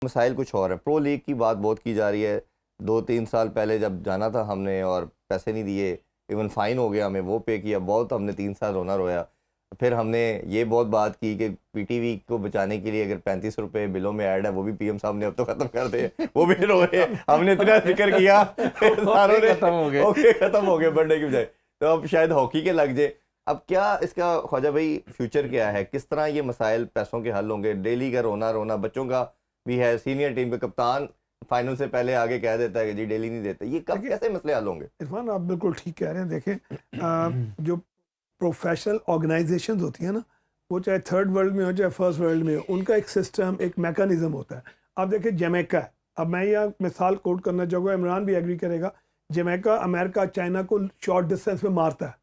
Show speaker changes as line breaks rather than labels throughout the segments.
مسائل کچھ اور ہیں. پرو لیگ کی بات بہت کی جا رہی ہے. 2-3 سال پہلے جب جانا تھا ہم نے اور پیسے نہیں دیے, ایون فائن ہو گیا, ہمیں وہ پے کیا, بہت ہم نے 3 سال رونا رویا. پھر ہم نے یہ بہت بات کی کہ پی ٹی وی کو بچانے کے لیے اگر 35 روپے بلوں میں ایڈ ہے وہ بھی پی ایم صاحب نے اب تو ختم کر دے, وہ بھی رو رہے ہیں. ہم نے اتنا ذکر کیا ساروں نے ختم ہو گئے بڑھنے کی بجائے. تو اب شاید ہاکی کے لگ جائے. اب کیا اس کا خواجہ بھائی فیوچر کیا ہے, کس طرح یہ مسائل پیسوں کے حل ہوں گے؟ ڈیلی کا رونا رونا, بچوں کا بھی ہے, سینئر ٹیم کا کپتان فائنل سے پہلے آگے کہہ دیتا ہے کہ جی ڈیلی نہیں دیتا. یہ کب کیسے مسئلے حل ہوں گے؟
عرفان آپ بالکل ٹھیک کہہ رہے ہیں. دیکھیں جو پروفیشنل آرگنائزیشنز ہوتی ہیں نا, وہ چاہے تھرڈ ورلڈ میں ہو چاہے فرسٹ ورلڈ میں ہو, ان کا ایک سسٹم ایک میکانزم ہوتا ہے. آپ دیکھیں جمیکا ہے, اب میں یہ مثال کوٹ کرنا چاہوں گا, عمران بھی ایگری کرے گا. جمیکا امریکہ چائنا کو شارٹ ڈسٹینس میں مارتا ہے.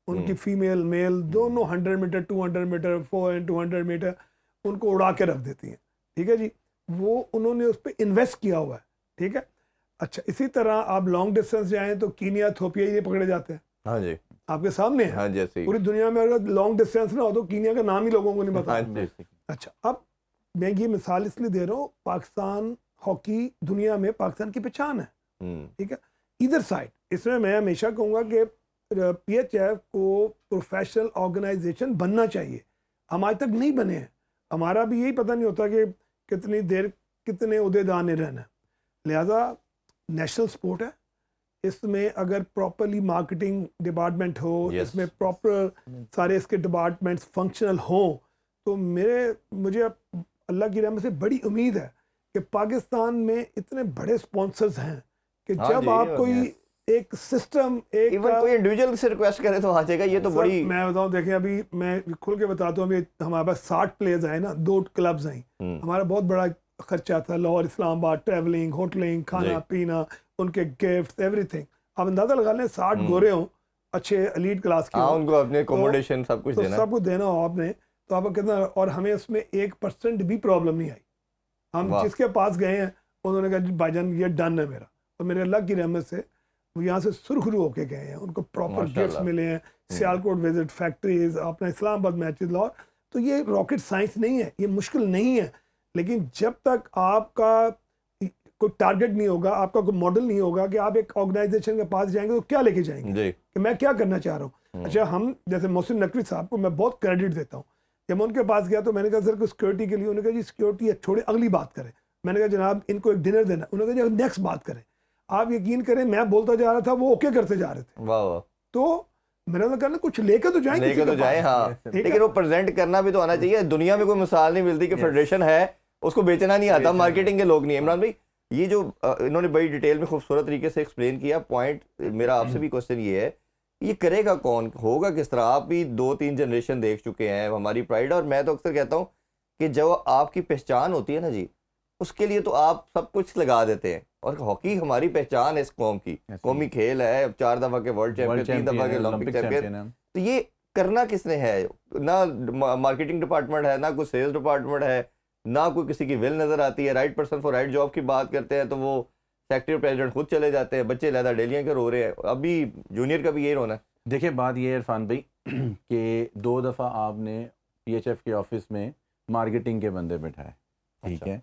ان کی فیمیل میل دونوں 100 میٹر 200 میٹر 4x200 میٹر ان کو اڑا کے رکھ دیتی ہیں. ٹھیک ہے جی, وہ انہوں نے اس پہ انویسٹ کیا ہوا ہے. ٹھیک ہے, اچھا اسی طرح آپ لانگ ڈسٹینس جائیں تو کینیا تھوپیا یہ پکڑے جاتے ہیں.
ہاں جی,
آپ کے سامنے
ہاں
ہے.
جیسے
پوری دنیا میں اگر لانگ ڈسٹینس نہ ہو تو کینیا کا نام ہی لوگوں کو نہیں پتا. اچھا, اب میں یہ مثال اس لیے دے رہا ہوں, پاکستان ہاکی دنیا میں پاکستان کی پہچان ہے. ٹھیک ہے, ادھر سائڈ اس میں ہمیشہ کہوں گا کہ پی ایچ ایف کو پروفیشنل آرگنائزیشن بننا چاہیے. ہم آج تک نہیں بنے ہیں. ہمارا بھی یہی پتہ نہیں ہوتا کہ کتنی دیر کتنے عہدیدار نے رہنا ہے. لہٰذا نیشنل سپورٹ ہے, اس میں اگر پراپرلی مارکیٹنگ ڈپارٹمنٹ ہو, اس میں پراپر سارے اس کے ڈپارٹمنٹس فنکشنل ہوں, تو مجھے اللہ کی رحمت سے بڑی امید ہے کہ پاکستان میں اتنے بڑے سپانسرز ہیں کہ جب آپ کوئی ایک سسٹم
ایون کوئی انڈیویجول سے ریکویسٹ کرے تو آ جائے گا. یہ تو بڑی,
میں بتاؤں, دیکھیں ابھی میں کھل کے بتاتا ہوں, ابھی ہمارے پاس 60 پلیئرز آئے نا, 2 کلبز آئیں, ہمارا بہت بڑا خرچہ تھا, لاہور اسلام آباد, ٹریولنگ, ہوٹلنگ, کھانا پینا, ان کے گفٹ, ایوری تھنگ. آپ اندازہ لگا لیں 60 گورے ہوں, اچھے ایلیٹ کلاس کے,
ان کو اپنے اکوموڈیشن سب کچھ دینا,
سب کچھ دینا ہو آپ نے, تو آپ کو کتنا, اور ہمیں اس میں 1% بھی پرابلم نہیں آئی. ہم جس کے پاس گئے ہیں انہوں نے کہا بھائی جان یہ ڈن ہے میرا, تو میرے اللہ کی رحمت سے وہ یہاں سے سرخرو ہو کے گئے ہیں, ان کو پراپر گفٹس ملے ہیں, سیالکوٹ وزٹ, فیکٹریز, اپنا اسلام آباد میچز, لاہور. تو یہ راکٹ سائنس نہیں ہے, یہ مشکل نہیں ہے, لیکن جب تک آپ کا کوئی ٹارگٹ نہیں ہوگا, آپ کا کوئی ماڈل نہیں ہوگا کہ آپ ایک آرگنائزیشن کے پاس جائیں گے تو کیا لے کے جائیں گے کہ میں کیا کرنا چاہ رہا ہوں. اچھا, ہم جیسے محسن نقوی صاحب کو میں بہت کریڈٹ دیتا ہوں. جب میں ان کے پاس گیا تو میں نے کہا سر کو سیکورٹی کے لیے, انہوں نے کہا جی سیکورٹی ہے چھوڑے اگلی بات کریں. میں نے کہا جناب ان کو ایک ڈنر دینا, انہوں نے کہا جی نیکسٹ بات کریں. آپ یقین کریں میں بولتا جا رہا تھا, وہ اوکے کرتے جا رہے تھے. تو میرا تو کہنا کچھ لے کے تو جائیں,
لے کے تو جائیں. ہاں, لیکن وہ پریزنٹ کرنا بھی تو آنا چاہیے. دنیا میں کوئی مثال نہیں ملتی کہ فیڈریشن ہے اس کو بیچنا نہیں آتا, مارکیٹنگ کے لوگ نہیں. عمران بھائی یہ جو انہوں نے بڑی ڈیٹیل میں خوبصورت طریقے سے ایکسپلین کیا, پوائنٹ میرا آپ سے بھی کوشچن یہ ہے, یہ کرے گا کون, ہوگا کس طرح؟ آپ بھی 2-3 جنریشن دیکھ چکے ہیں, ہماری پرائڈ. اور میں تو اکثر کہتا ہوں کہ جو آپ کی پہچان ہوتی ہے نا جی, اس کے لیے تو آپ سب کچھ لگا دیتے ہیں. اور ہاکی ہماری پہچان ہے اس قوم کی, قومی کھیل ہے, 4 دفعہ کے ورلڈ چیمپئن, 3 دفعہ کے اولمپک چیمپئن. تو یہ کرنا کس نے ہے؟ نہ مارکیٹنگ ڈپارٹمنٹ ہے, نہ کوئی سیلز ڈپارٹمنٹ ہے, نہ کوئی کسی کی ول نظر آتی ہے. Right person for right job کی بات کرتے ہیں تو وہ سیکٹری پریزیڈنٹ خود چلے جاتے ہیں, بچے علیحدہ ڈیلیاں کے رو رہے ہیں. ابھی جونیئر کا بھی یہی رونا ہے.
دیکھیں بات یہ ہے عرفان بھائی کہ 2 دفعہ آپ نے پی ایچ ایف کے آفس میں مارکیٹنگ کے بندے بٹھائے, ٹھیک ہے,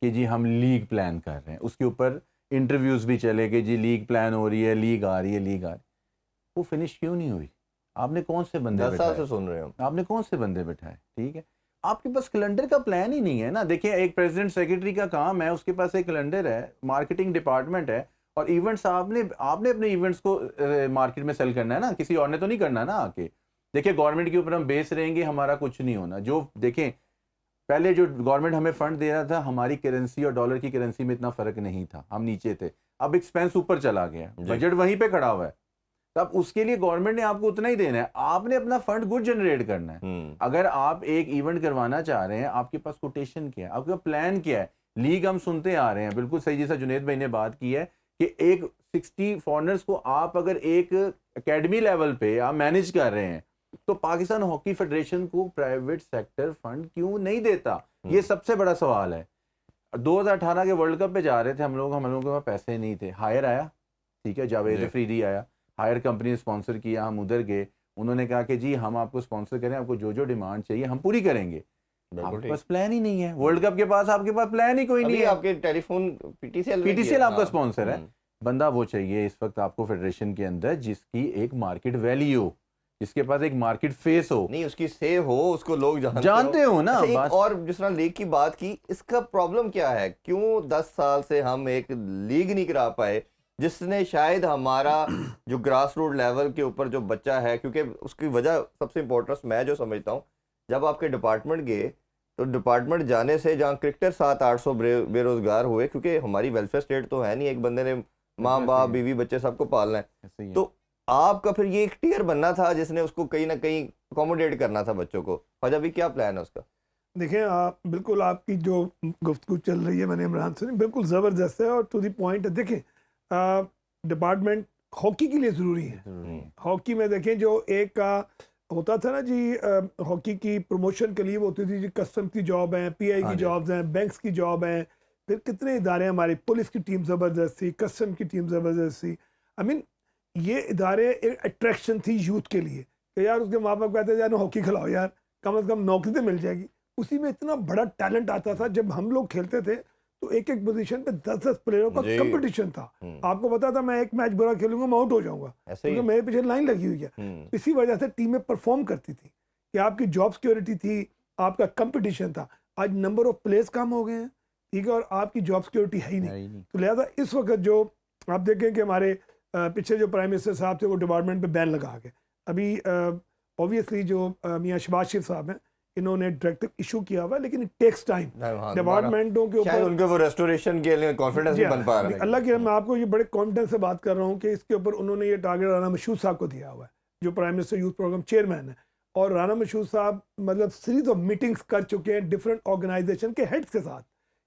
کہ جی ہم لیگ پلان کر رہے ہیں. اس کے اوپر انٹرویوز بھی چلے کہ جی لیگ پلان ہو رہی ہے, لیگ آ رہی ہے, لیگ آ رہی ہے. وہ فنش کیوں نہیں ہوئی؟ آپ نے کون سے بندے
10 سال سے سن رہے ہیں,
آپ نے کون سے بندے بٹھائے؟ ٹھیک ہے, آپ کے پاس کیلنڈر کا پلان ہی نہیں ہے نا. دیکھیں ایک پریزیڈنٹ سیکرٹری کا کام ہے, اس کے پاس ایک کیلنڈر ہے, مارکیٹنگ ڈپارٹمنٹ ہے, اور ایونٹس آپ نے اپنے ایونٹس کو مارکیٹ میں سیل کرنا ہے نا, کسی اور نے تو نہیں کرنا نا آ کے. دیکھیں گورنمنٹ کے اوپر ہم بیس رہیں گے, ہمارا کچھ نہیں ہونا. جو دیکھیں پہلے جو گورنمنٹ ہمیں فنڈ دے رہا تھا, ہماری کرنسی اور ڈالر کی کرنسی میں اتنا فرق نہیں تھا, ہم نیچے تھے. اب ایکسپینس اوپر چلا گیا, بجٹ وہیں پہ کھڑا ہوا ہے. تو اب اس کے لیے گورنمنٹ نے آپ کو اتنا ہی دینا ہے, آپ نے اپنا فنڈ گڈ جنریٹ کرنا ہے. اگر آپ ایک ایونٹ کروانا چاہ رہے ہیں, آپ کے پاس کوٹیشن کیا ہے, آپ کا پلان کیا ہے. لیگ ہم سنتے آ رہے ہیں, بالکل صحیح جیسا جنید بھائی نے بات کی ہے کہ ایک 60 فارنرز کو آپ اگر ایک اکیڈمی لیول پہ آپ مینیج کر رہے ہیں, تو پاکستان ہاکی فیڈریشن کو پرائیویٹ سیکٹر فنڈ کیوں نہیں دیتا؟ یہ سب سے بڑا سوال ہے. 2018 کے ورلڈ کپ پہ جا رہے تھے ہم لوگوں کے پاس پیسے نہیں تھے. ہائر آیا, ٹھیک ہے, جاوید افریدی آیا, ہائر کمپنی نے اسپانسر کیا, ہم ادھر گئے, انہوں نے کہا کہ جی ہم آپ کو اسپانسر کریں, آپ کو جو ڈیمانڈ چاہیے ہم پوری کریں گے. آپ کے پاس پلان ہی نہیں ہے. ورلڈ کپ کے پاس آپ کے پاس پلان ہی کوئی نہیں ہے.
آپ کے telephone P T C L
آپ کا اسپانسر ہے. بندہ وہ چاہیے اس وقت آپ کو فیڈریشن کے اندر جس کی ایک مارکیٹ ویلیو ہو, جس کے پاس ایک مارکیٹ فیس ہو,
نہیں اس کی سے ہو, اس کو لوگ
جانتے ہو نا.
اور جس طرح لیگ کی بات کی, اس کا پرابلم کیا ہے, کیوں 10 سال سے ہم ایک لیگ نہیں کرا پائے جس نے شاید ہمارا جو گراس روٹ لیول کے اوپر جو بچہ ہے, کیونکہ اس کی وجہ سب سے امپورٹنٹ میں جو سمجھتا ہوں, جب آپ کے ڈپارٹمنٹ گئے تو ڈپارٹمنٹ جانے سے جہاں کرکٹر 700-800 بے روزگار ہوئے, کیونکہ ہماری ویلفیئر اسٹیٹ تو ہے نہیں, ایک بندے نے ماں باپ بیوی بچے سب کو پالنا ہے, تو آپ کا پھر یہ ایک ٹیئر بننا تھا جس نے اس کو کہیں نہ کہیں اکوموڈیٹ کرنا تھا بچوں کو. خواجہ بھی کیا پلان ہے اس کا؟
دیکھیں بالکل آپ کی جو گفتگو چل رہی ہے میں نے عمران سے بالکل زبردست ہے اور ٹو دی پوائنٹ ہے. دیکھیں ڈپارٹمنٹ ہاکی کے لیے ضروری ہے. ہاکی میں دیکھیں جو ایک ہوتا تھا نا جی, ہاکی کی پروموشن کے لیے وہ ہوتی تھی جی کسٹم کی جاب ہیں, پی آئی کی جابز ہیں, بینکس کی جاب ہیں, پھر کتنے ادارے ہیں ہماری, پولیس کی ٹیم زبردست تھی, کسٹم کی ٹیم زبردست تھی. آئی مین یہ ادارے ایک اٹریکشن تھی یوتھ کے لیے کہ یار اس کے ماں باپ کہتے ہیں یار ہاکی کھلاؤ یار, کم از کم نوکری تو مل جائے گی. اسی میں اتنا بڑا ٹیلنٹ آتا تھا. جب ہم لوگ کھیلتے تھے تو ایک ایک پوزیشن پہ 10-10 پلیئروں کا کمپٹیشن تھا. آپ کو پتا تھا میں ایک میچ برا کھیلوں گا میں آؤٹ ہو جاؤں گا, کیونکہ میرے پیچھے لائن لگی ہوئی ہے. اسی وجہ سے ٹیمیں پرفارم کرتی تھی کہ آپ کی جاب سیکورٹی تھی, آپ کا کمپٹیشن تھا. آج نمبر آف پلیئرز کم ہو گئے ہیں, ٹھیک ہے, اور آپ کی جاب سیکورٹی ہے ہی نہیں. تو لہٰذا اس وقت جو آپ دیکھیں کہ ہمارے پیچھے جو پرائم منسٹر صاحب تھے وہ ڈپارٹمنٹ پہ بین لگا کے, ابھی اوبیسلی جو میاں شہباز شریف صاحب ہیں انہوں نے ڈائریکٹو ایشو کیا ہوا ہے, لیکن اٹ ٹیکس ٹائم. ڈپارٹمنٹوں کے اوپر
ان کے وہ ریسٹوریشن کے لیے کانفیڈنس نہیں بن پا رہا ہے.
اللہ کی میں آپ کو یہ بڑے کانفیڈنس سے بات کر رہا ہوں کہ اس کے اوپر انہوں نے یہ ٹارگیٹ رانا مشہور صاحب کو دیا ہوا ہے جو prime minister youth program chairman ہے. اور رانا مشہور صاحب مطلب سیریز آف میٹنگز کر چکے ہیں ڈفرینٹ آرگنائزیشن کے ہیڈس کے ساتھ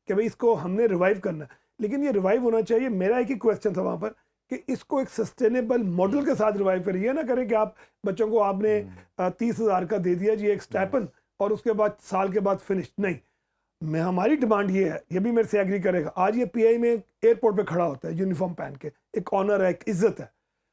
کہ بھائی اس کو ہم نے ریوائیو کرنا ہے. لیکن یہ ریوائیو ہونا چاہیے. میرا ایک ہی کویسچن تھا وہاں پر کہ اس کو ایک سسٹینیبل ماڈل کے ساتھ ریوائیو کریں. یہ نہ کریں کہ آپ بچوں کو آپ نے 30,000 کا دے دیا جی ایک اسٹائپن اور اس کے بعد سال کے بعد فنش. نہیں, میں ہماری ڈیمانڈ یہ ہے, یہ بھی میرے سے ایگری کرے گا, آج یہ پی آئی میں ایئرپورٹ پہ کھڑا ہوتا ہے یونیفارم پہن کے, ایک آنر ہے, ایک عزت ہے.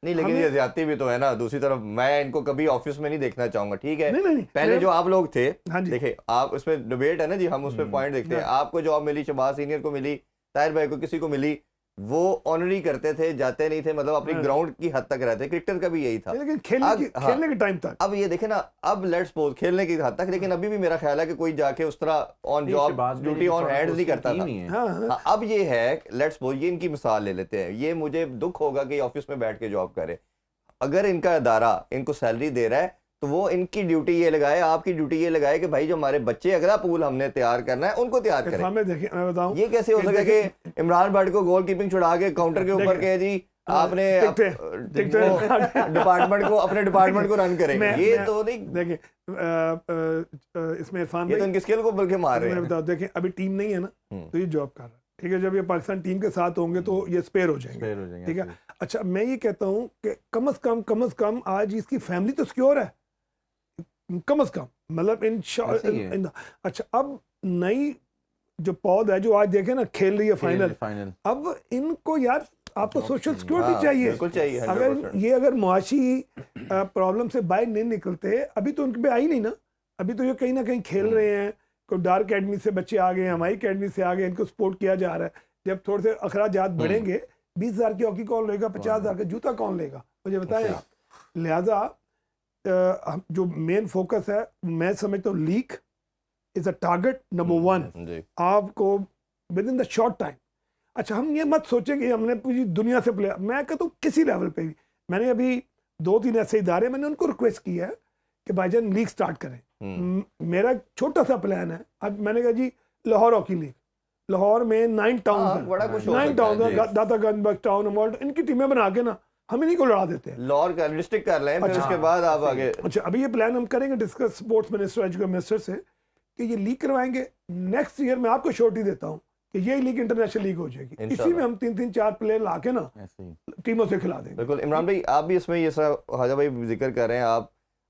نہیں لیکن یہ زیادتی بھی تو ہے نا. دوسری طرف میں ان کو کبھی آفس میں نہیں دیکھنا چاہوں گا, ٹھیک ہے, پہلے جو آپ لوگ تھے, دیکھیں آپ اس میں ڈیبیٹ ہے نا جی, ہم اس پہ پوائنٹ دیکھتے ہیں. آپ کو جاب ملی, شہباز سینئر کو ملی, طاہر بھائی کو کسی کو ملی, وہ آنر ہی کرتے تھے, جاتے نہیں تھے, مطلب اپنی گراؤنڈ کی حد تک رہتے. کرکٹر کا بھی یہی تھا,
لیکن کھیلنے کے ٹائم تک.
اب یہ دیکھیں نا, اب لیٹس سپوز کھیلنے کی حد تک, لیکن ابھی بھی میرا خیال ہے کہ کوئی جا کے اس طرح on job duty on hands نہیں کرتا تھا. اب یہ ہے لیٹس سپوز, یہ ان کی مثال لے لیتے ہیں, یہ مجھے دکھ ہوگا کہ آفس میں بیٹھ کے جاب کرے. اگر ان کا ادارہ ان کو سیلری دے رہا ہے تو وہ ان کی ڈیوٹی یہ لگائے, آپ کی ڈیوٹی یہ لگائے کہ بھائی جو ہمارے بچے اگلا پول ہم نے تیار کرنا ہے ان کو تیار کریں.
میں بتاؤں
یہ کیسے ہو سکے کہ عمران بھٹ کو گول کیپنگ چھڑا کے کاؤنٹر کے اوپر کہ جی آپ نے ڈپارٹمنٹ کو اپنے ڈپارٹمنٹ کو رن کریں, یہ تو نہیں.
دیکھیں اس میں عرفان
یہ تو ان کی اسکل کو بلکہ مار رہے ہیں.
دیکھیں ابھی ٹیم نہیں ہے نا, تو یہ جاب کر رہا ہے, ٹھیک ہے. جب یہ پاکستان ٹیم کے ساتھ ہوں گے تو یہ اسپیئر ہو جائیں گے, ٹھیک ہے. اچھا میں یہ کہتا ہوں کہ کم از کم آج اس کی فیملی تو سیکیور ہے, کم از کم, مطلب اچھا اب نئی جو پود ہے جو آج دیکھیں نا کھیل رہی ہے فائنل, اب ان کو یار آپ کو سوشل سیکورٹی چاہیے. اگر معاشی پرابلم سے باہر نہیں نکلتے, ابھی تو ان پہ آئی نہیں نا, ابھی تو یہ کہیں نہ کہیں کھیل رہے ہیں, کوئی ڈار اکیڈمی سے بچے آ گئے, ہماری اکیڈمی سے آ گئے, ان کو سپورٹ کیا جا رہا ہے. جب تھوڑے سے اخراجات بڑھیں گے, 20,000 کی ہاکی کون لے گا, 50,000 کا جوتا کون لے گا, مجھے بتائیں آپ. لہذا جو مین فوکس ہے میں سمجھتا ہوں لیگ از اے ٹارگٹ نمبر 1 آپ کو with in the short time. اچھا ہم یہ مت سوچیں کہ ہم نے پوری دنیا سے پلے, میں کہتا ہوں کسی لیول پہ بھی. میں نے ابھی 2-3 ایسے ادارے میں نے ان کو ریکویسٹ کیا ہے کہ بھائی جان لیگ سٹارٹ کریں. میرا چھوٹا سا پلان ہے. اب میں نے کہا جی لاہور ہاکی لیگ, لاہور میں 9 ٹاؤن, داتا گنج, بخش ٹاؤن, امولٹ, ان کی ٹیمیں بنا کے نا ہم انہیں کو لڑا دیتے ہیں.
لاہور کا ڈسٹرکٹ کر لیں, پھر اس کے بعد آپ آگے.
اچھا ابھی یہ پلان ہم کریں گے discuss sports minister, education minister سے کہ یہ لیگ کروائیں گے. نیکسٹ ایئر میں آپ کو شورٹی دیتا ہوں کہ یہ لیگ انٹرنیشنل لیگ ہو جائے گی. اسی میں ہم 3-4 پلیئر لا کے نا ٹیموں سے کھلا دیں گے.
بالکل. عمران بھائی آپ بھی اس میں یہ سا خواجہ بھائی ذکر کر رہے ہیں,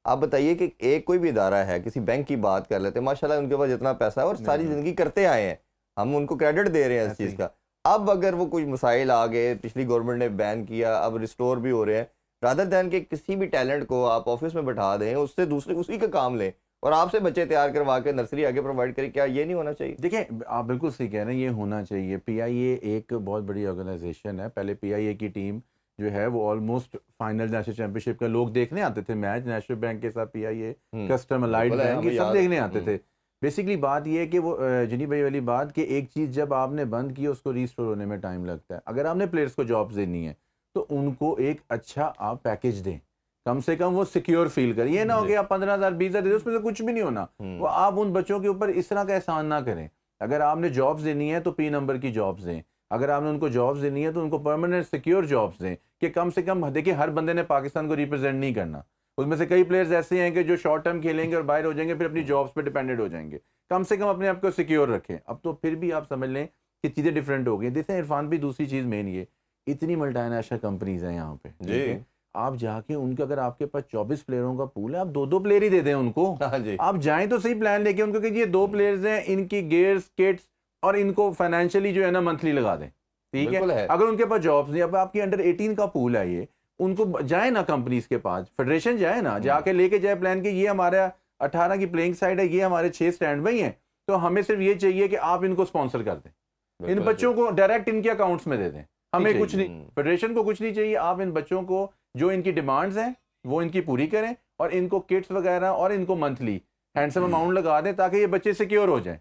آپ بتائیے کہ ایک کوئی بھی ادارہ ہے, کسی بینک کی بات کر لیتے ہیں, ماشاءاللہ ان کے پاس جتنا پیسہ ہے اور ساری زندگی کرتے آئے ہیں, ہم ان کو کریڈٹ دے رہے ہیں اس چیز کا. اب اگر وہ کچھ مسائل آ گئے, پچھلی گورنمنٹ نے بین کیا, اب ریسٹور بھی ہو رہے ہیں, رادر دین کہ کسی بھی ٹیلنٹ کو آپ آفس میں بٹھا دیں, اس سے دوسرے اسی کا کام لیں اور آپ سے بچے تیار کروا کے نرسری آگے پرووائڈ کریں, کیا یہ نہیں ہونا چاہیے؟
دیکھیں آپ بالکل صحیح کہہ رہے ہیں, یہ ہونا چاہیے. پی آئی اے ایک بہت بڑی آرگنائزیشن ہے. پہلے پی آئی اے کی ٹیم جو ہے وہ آلموسٹ فائنل نیشنل چیمپئن شپ کا لوگ دیکھنے آتے تھے میچ, نیشنل بینک کے ساتھ پی آئی اے, کسٹم الائڈ بینک, یہ سب دیکھنے آتے تھے. بیسکلی بات یہ ہے کہ وہ جنی بھائی والی بات کہ ایک چیز جب آپ نے بند کی اس کو ریسٹور ہونے میں ٹائم لگتا ہے. اگر آپ نے پلیئرس کو جابس دینی ہے تو ان کو ایک اچھا آپ پیکیج دیں, کم سے کم وہ سیکیور فیل کریں. یہ نہ ہو کہ آپ 15,000 20,000 دے دیں, اس میں سے کچھ بھی نہیں ہونا. وہ آپ ان بچوں کے اوپر اس طرح کا احسان نہ کریں. اگر آپ نے جابس دینی ہے تو پی نمبر کی جابس دیں. اگر آپ نے ان کو جابس دینی ہے تو ان کو پرماننٹ سیکیور جابس دیں کہ کم سے کم دیکھیں ہر بندے نے پاکستان کو ریپرزینٹ نہیں کرنا. اس میں سے کئی پلیئرز ایسے ہیں کہ جو شارٹ ٹرم کھیلیں گے اور باہر ہو جائیں گے, پھر اپنی جابس پہ ڈیپینڈنٹ ہو جائیں گے. کم سے کم اپنے آپ کو سیکیور رکھیں. اب تو پھر بھی آپ سمجھ لیں کہ چیزیں ڈفرینٹ ہو گئی. دیکھیں عرفان بھی دوسری چیز مین یہ, اتنی ملٹی نیشنل کمپنیز ہیں یہاں پہ
جی,
آپ جا کے ان کے, اگر آپ کے پاس 24 پلیئروں کا پول ہے, آپ 2 پلیئر ہی دے دیں ان کو. آپ جائیں تو صحیح پلان لے کے ان کو کہ یہ 2 پلیئرز ہیں, ان کی گیئرز کٹس اور ان کو فائنینشلی جو ہے نا منتھلی لگا دیں. ٹھیک ہے, اگر ان کے پاس جابس نہیں, اب آپ کی انڈر 18 کا پول ہے, یہ ان کو جائیں نا کمپنیز کے پاس, فیڈریشن جائے نا, جا کے لے کے جائے پلان کہ یہ ہمارا 18 کی پلینگ سائڈ ہے, یہ ہمارے 6 اسٹینڈ بائی ہیں, تو ہمیں صرف یہ چاہیے کہ آپ ان کو اسپانسر کر دیں, ان بچوں کو ڈائریکٹ ان کے اکاؤنٹس میں دے دیں. ہمیں کچھ نہیں, فیڈریشن کو کچھ نہیں چاہیے. آپ ان بچوں کو جو ان کی ڈیمانڈز ہیں وہ ان کی پوری کریں, اور ان کو کٹس وغیرہ اور ان کو منتھلی ہینڈسم اماؤنٹ لگا دیں تاکہ یہ بچے سیکیور ہو جائیں.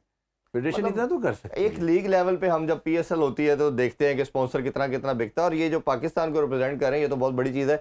فیڈریشن اتنا تو کر سکتے ہیں.
ایک لیگ لیول پہ ہم جب پی ایس ایل ہوتی ہے تو دیکھتے ہیں کہ اسپانسر کتنا بکتا ہے, اور یہ جو پاکستان کو ریپرزینٹ کر رہے ہیں یہ تو بہت بڑی چیز ہے.